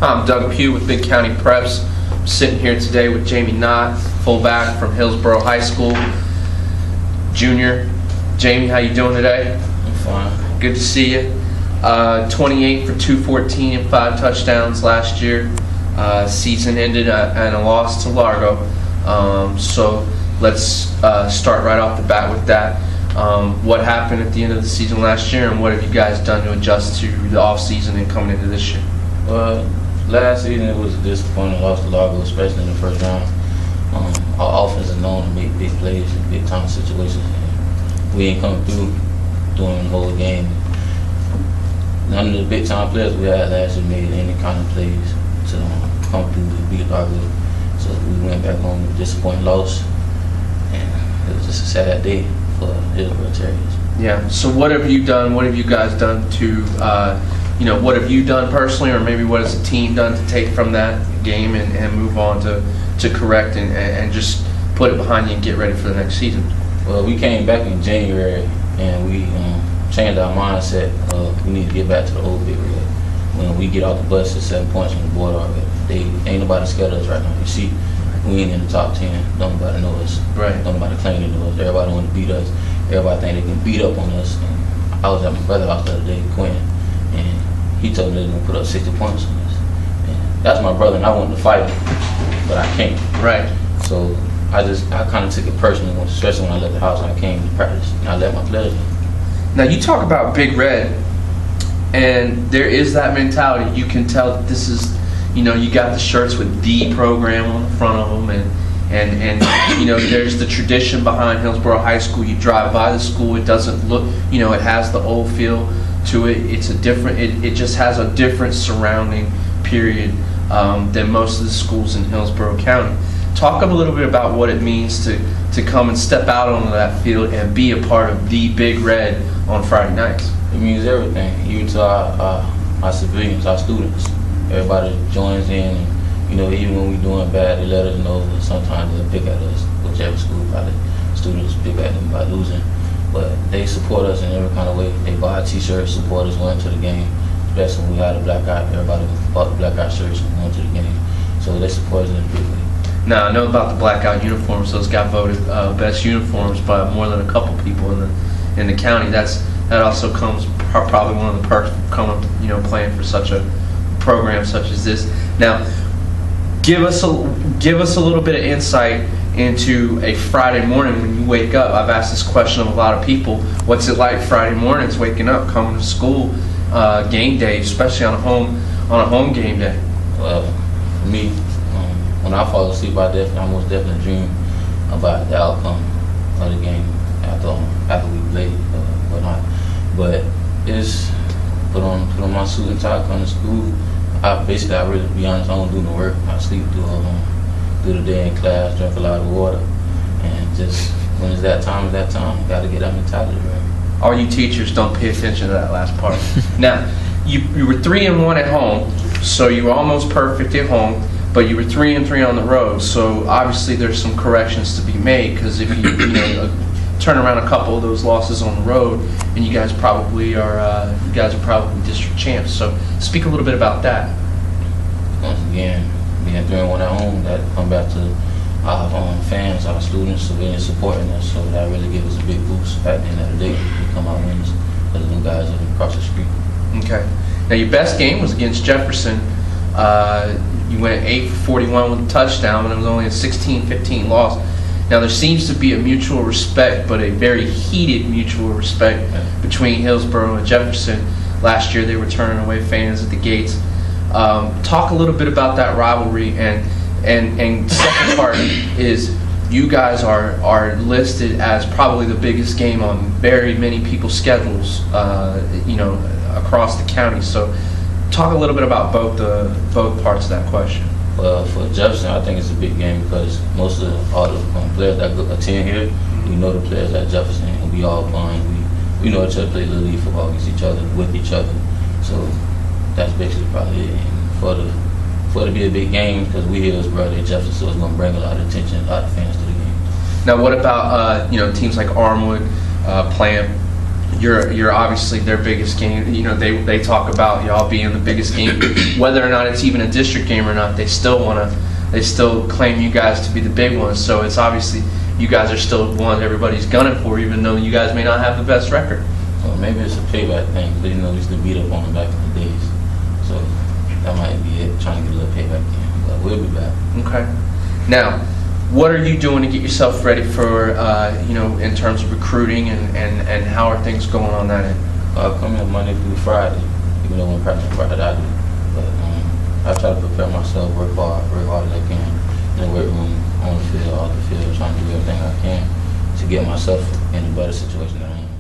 I'm Doug Pugh with Big County Preps. I'm sitting here today with Jamie Knott, fullback from Hillsborough High School, junior. Jamie, how you doing today? I'm fine. Good to see you. 28 for 214 and 5 touchdowns last year. Season ended and a loss to Largo. So let's start right off the bat with that. What happened at the end of the season last year, and what have you guys done to adjust to the off season and coming into this year? Well, last season it was a disappointing loss to Largo, especially in the first round. Our offense is known to make big plays in big time situations. And we ain't come through during the whole game. None of the big time players we had last year made any kind of plays to come through to beat Largo. So we went back home with a disappointing loss, and it was just a sad day for Hillsborough Terriers. Yeah. So what have you done? What have you guys done to, what have you done personally, or maybe what has the team done to take from that game and move on to correct and just put it behind you and get ready for the next season? Well, we came back in January and we changed our mindset. We need to get back to the old Big Red. When we get off the bus, it's 7 points on the board already. Ain't nobody scared of us right now. You see, we ain't in the top 10. Don't nobody know us. Right. Don't nobody claim to know us. Everybody want to beat us. Everybody think they can beat up on us. And I was at my brother's house the other day, Quinn, and he told me they were going to put up 60 points on us. And that's my brother, and I wanted to fight him, but I can't. Right. So I kind of took it personally, especially when I left the house and I came to practice, and I let my players know. Now you talk about Big Red, and there is that mentality. You can tell that this is, you got the shirts with the program on the front of them, and there's the tradition behind Hillsborough High School. You drive by the school, it doesn't look, it has the old feel to it. It's a different, it just has a different surrounding period than most of the schools in Hillsborough County. Talk a little bit about what it means to come and step out onto that field and be a part of the Big Red on Friday nights. It means everything, even to our civilians, our students. Everybody joins in, and even when we're doing bad, they let us know that sometimes they'll pick at us, whichever school probably students pick at them by losing. But they support us in every kind of way. They buy t-shirts, support us going to the game, especially when we had a blackout. Everybody bought the blackout shirts and going to the game. So they support us in a big way. Now, I know about the blackout uniforms. Those got voted best uniforms by more than a couple people in the county. That also comes probably one of the perks of coming, playing for such a program such as this. Now, give us a little bit of insight into a Friday morning when you wake up. I've asked this question of a lot of people. What's it like Friday mornings, waking up, coming to school, game day, especially on a home game day? Well, for me, when I fall asleep, I most definitely dream about the outcome of the game after we played whatnot. But it's put on my suit and tie, come to school. I really, to be honest, I don't do no work. I sleep through the day in class, drink a lot of water, and just when it's that time, got to get that mentality right. All you teachers don't pay attention to that last part. Now, you were 3-1 at home, so you were almost perfect at home. But you were 3-3 on the road, so obviously there's some corrections to be made. Because if you turn around a couple of those losses on the road, and you guys are probably district champs. So speak a little bit about that. Once again, being 3-1 at home, that come back to our fans, our students, civilians supporting us. So that really gives us a big boost. At the end of the day, we come out winners because the new guys are across the street. Okay. Now your best game was against Jefferson. You went 8 for 41 with a touchdown, and it was only a 16-15 loss. Now, there seems to be a mutual respect, but a very heated mutual respect between Hillsborough and Jefferson. Last year, they were turning away fans at the gates. Talk a little bit about that rivalry, and second part is you guys are listed as probably the biggest game on very many people's schedules, across the county. So, talk a little bit about both parts of that question. Well, for Jefferson, I think it's a big game because most of all the players that attend here, we know the players at Jefferson, and we all bond. We know each other, play little league football against each other, with each other. So that's basically probably it. And for it to be a big game, because we Hillsborough at Jefferson, so it's going to bring a lot of attention, a lot of fans to the game. Now, what about teams like Armwood playing you're obviously their biggest game. You know, they talk about y'all being the biggest game, whether or not it's even a district game or not. They still claim you guys to be the big ones. So it's obviously you guys are still one everybody's gunning for, even though you guys may not have the best record. Well, maybe it's a payback thing, but we used to beat up on them back in the days. So that might be it, trying to get a little payback game. But we'll be back. Okay. Now, what are you doing to get yourself ready for, in terms of recruiting and how are things going on that end? Come in Monday through Friday, even though when practice Friday I do. But I try to prepare myself, work hard as I can in the weight room, on the field, off the field, trying to do everything I can to get myself in a better situation than I am.